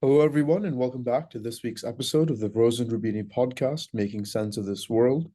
Hello, everyone, and welcome back to this week's episode of the Rose and Rubini podcast, Making Sense of This World.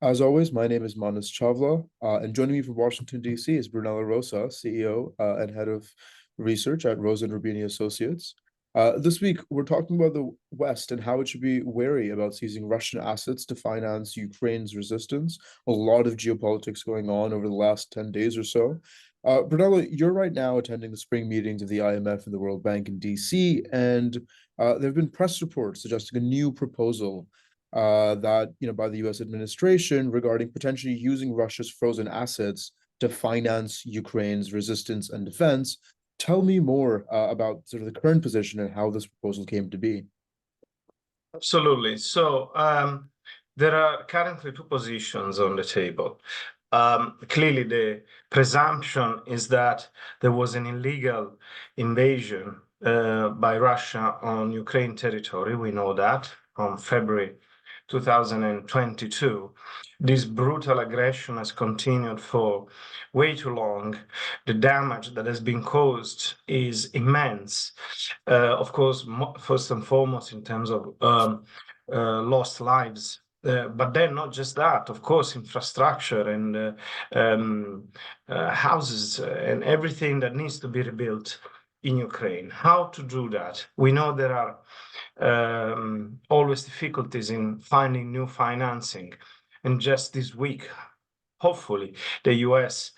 As always, my name is Manas Chavla, and joining me from Washington, D.C. is Brunella Rosa, CEO and Head of Research at Rose and Rubini Associates. This week, we're talking about the West and how it should be wary about seizing Russian assets to finance Ukraine's resistance. A lot of geopolitics going on over the last 10 days or so. Brunello, you're right now attending the spring meetings of the IMF and the World Bank in DC, and there have been press reports suggesting a new proposal that by the U.S. administration regarding potentially using Russia's frozen assets to finance Ukraine's resistance and defense. Tell me more about sort of the current position and how this proposal came to be. Absolutely. There are currently two positions on the table. Clearly, the presumption is that there was an illegal invasion by Russia on Ukraine territory. We know that from February 2022. This brutal aggression has continued for way too long. The damage that has been caused is immense. Of course, first and foremost, in terms of lost lives. But then not just that, of course, infrastructure and houses and everything that needs to be rebuilt in Ukraine. How to do that? We know there are always difficulties in finding new financing. And just this week, hopefully, the US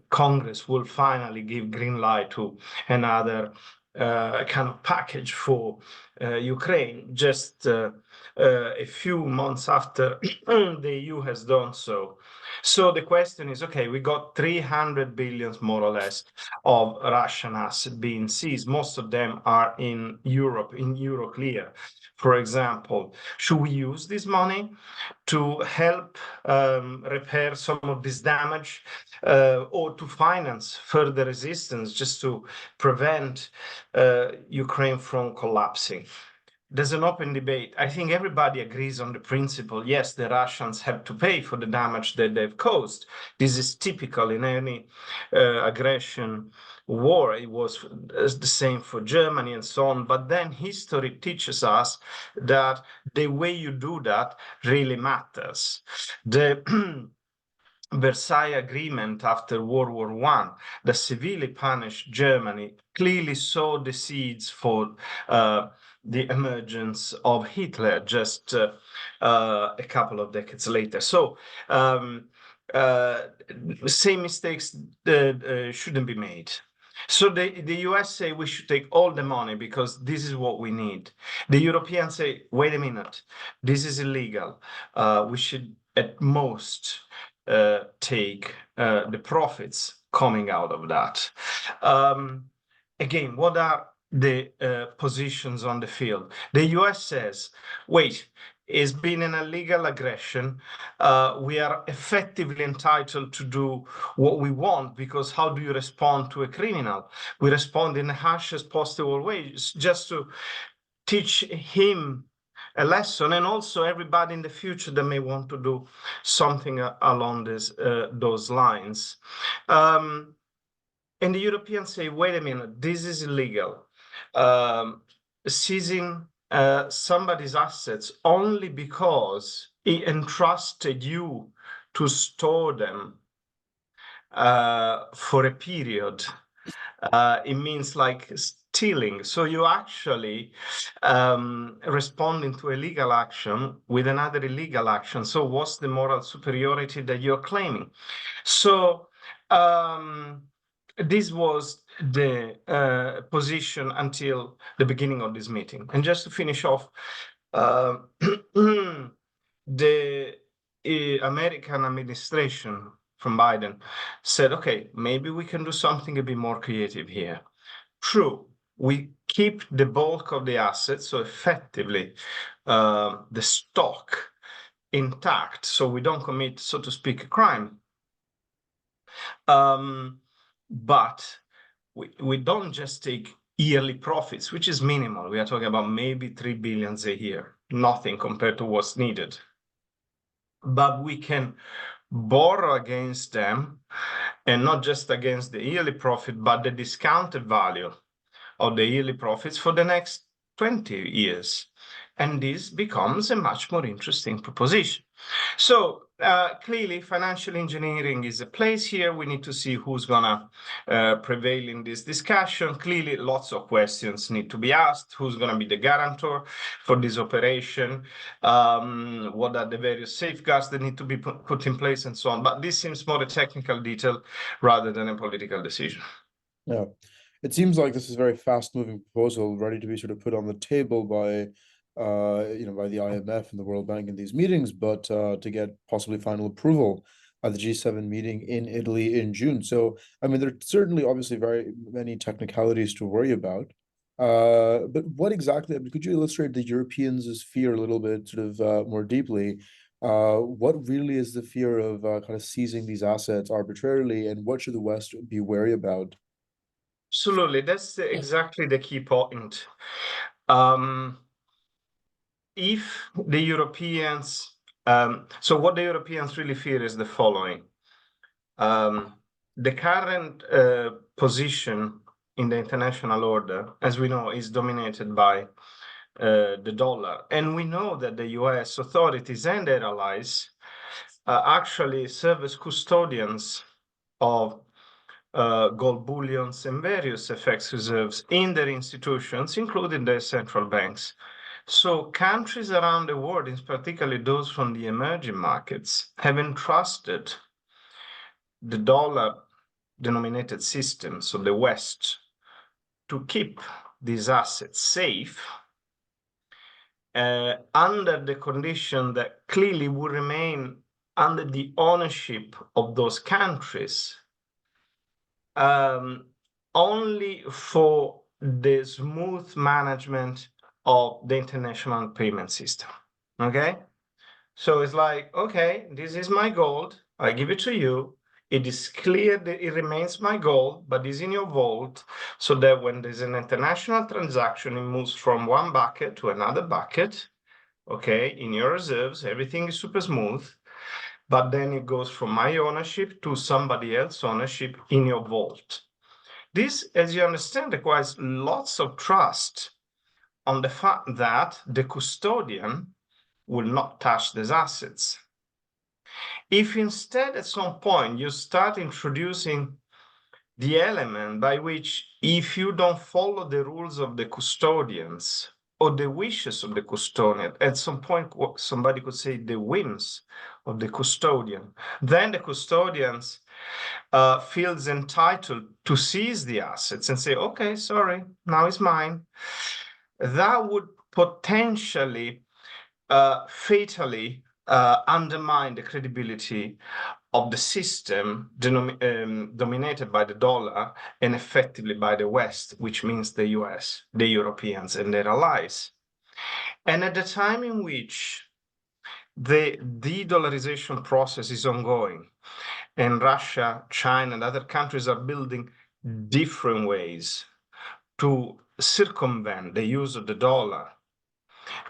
Congress will finally give green light to another kind of package for Ukraine just a few months after the EU has done so. So the question is, okay, we got 300 billions more or less of Russian assets being seized. Most of them are in Europe, in Euroclear, for example. Should we use this money to help repair some of this damage or to finance further resistance just to prevent Ukraine from collapsing? There's an open debate. I think everybody agrees on the principle. Yes, the Russians have to pay for the damage that they've caused. This is typical in any aggression war. It was the same for Germany and so on. But then history teaches us that the way you do that really matters. The Versailles Agreement after World War I, that severely punished Germany, clearly sowed the seeds for the emergence of Hitler just a couple of decades later. So same mistakes shouldn't be made. So the US say we should take all the money because this is what we need. The Europeans say, wait a minute, this is illegal. We should at most take the profits coming out of that. Again, what are the positions on the field? The US says, wait, it's been an illegal aggression. We are effectively entitled to do what we want because how do you respond to a criminal? We respond in the harshest possible way, just to teach him a lesson, and also everybody in the future that may want to do something along those lines. And the Europeans say, wait a minute, this is illegal. Seizing somebody's assets only because he entrusted you to store them for a period. It means like stealing. So you actually responding to a legal action with another illegal action. So what's the moral superiority that you're claiming? So this was the position until the beginning of this meeting. And just to finish off, the American administration from Biden said, okay, maybe we can do something a bit more creative here. True, we keep the bulk of the assets, so effectively the stock intact, so we don't commit, so to speak, a crime. But we don't just take yearly profits, which is minimal. We are talking about maybe 3 billion a year, nothing compared to what's needed. But we can borrow against them, and not just against the yearly profit, but the discounted value of the yearly profits for the next 20 years. And this becomes a much more interesting proposition. So clearly, financial engineering is a place here. We need to see who's gonna prevail in this discussion. Clearly, lots of questions need to be asked. Who's gonna be the guarantor for this operation? What are the various safeguards that need to be put in place and so on? But this seems more a technical detail rather than a political decision. Yeah, it seems like this is a very fast-moving proposal, ready to be sort of put on the table by, by the IMF and the World Bank in these meetings, but to get possibly final approval at the G7 meeting in Italy in June. So, I mean, there are certainly obviously very many technicalities to worry about. But what exactly, I mean, could you illustrate the Europeans' fear a little bit, sort of more deeply? What really is the fear of kind of seizing these assets arbitrarily, and what should the West be wary about? Absolutely, that's exactly the key point. If the Europeans, so what the Europeans really fear is the following. The current position in the international order, as we know, is dominated by the dollar. And we know that the US authorities and their allies actually serve as custodians of gold bullions and various FX reserves in their institutions, including their central banks. So countries around the world, in particularly those from the emerging markets, have entrusted the dollar-denominated system, so the West, to keep these assets safe under the condition that clearly will remain under the ownership of those countries, only for the smooth management of the international payment system. Okay? So it's like, okay, this is my gold. I give it to you. It is clear that it remains my gold, but is in your vault, so that when there's an international transaction, it moves from one bucket to another bucket. Okay, in your reserves, everything is super smooth, but then it goes from my ownership to somebody else's ownership in your vault. This, as you understand, requires lots of trust on the fact that the custodian will not touch these assets. If instead at some point you start introducing the element by which, if you don't follow the rules of the custodians or the wishes of the custodian, at some point somebody could say the whims of the custodian, then the custodians feels entitled to seize the assets and say, okay, sorry, now it's mine. That would potentially fatally undermine the credibility of the system dominated by the dollar and effectively by the West, which means the US, the Europeans, and their allies. And at the time in which the de-dollarization process is ongoing, and Russia, China, and other countries are building different ways to circumvent the use of the dollar,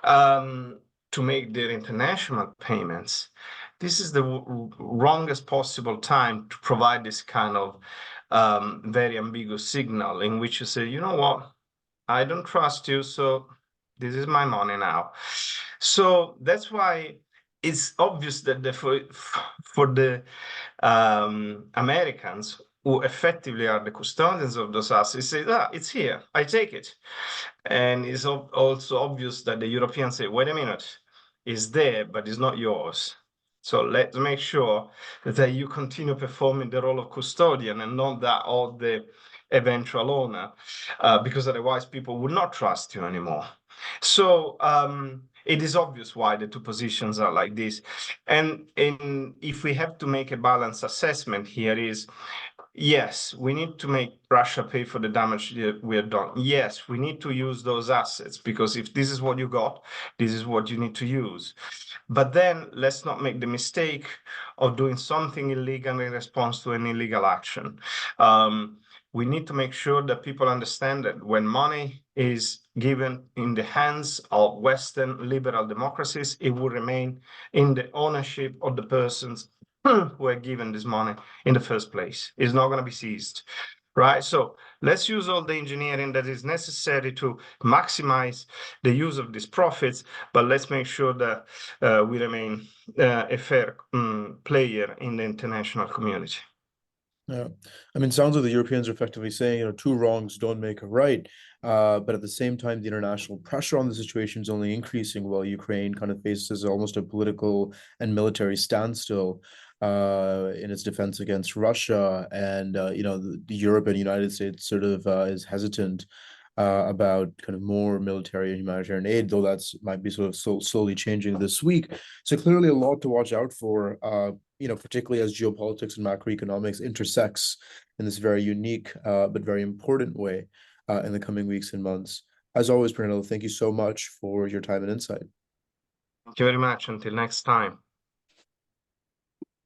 to make their international payments, this is the wrongest possible time to provide this kind of very ambiguous signal in which you say, you know what, I don't trust you, so this is my money now. So that's why it's obvious that for the Americans, who effectively are the custodians of those assets, say, it's here, I take it. And it's also obvious that the Europeans say, wait a minute, it's there, but it's not yours. So let's make sure that you continue performing the role of custodian and not that of the eventual owner, because otherwise people would not trust you anymore. So it is obvious why the two positions are like this. And if we have to make a balanced assessment here is, yes, we need to make Russia pay for the damage that we have done. Yes, we need to use those assets, because if this is what you got, this is what you need to use. But then let's not make the mistake of doing something illegal in response to an illegal action. We need to make sure that people understand that when money is given in the hands of Western liberal democracies, it will remain in the ownership of the persons who are given this money in the first place. It's not going to be seized. right? So let's use all the engineering that is necessary to maximize the use of these profits, but let's make sure that we remain a fair player in the international community. Yeah, I mean, sounds like the Europeans are effectively saying, two wrongs don't make a right. But at the same time, the international pressure on the situation is only increasing while Ukraine kind of faces almost a political and military standstill in its defense against Russia. And, the Europe and United States sort of is hesitant about kind of more military and humanitarian aid, though that's might be sort of slowly changing this week. So clearly a lot to watch out for, particularly as geopolitics and macroeconomics intersects in this very unique but very important way in the coming weeks and months. As always, Brunello, thank you so much for your time and insight. Thank you very much. Until next time.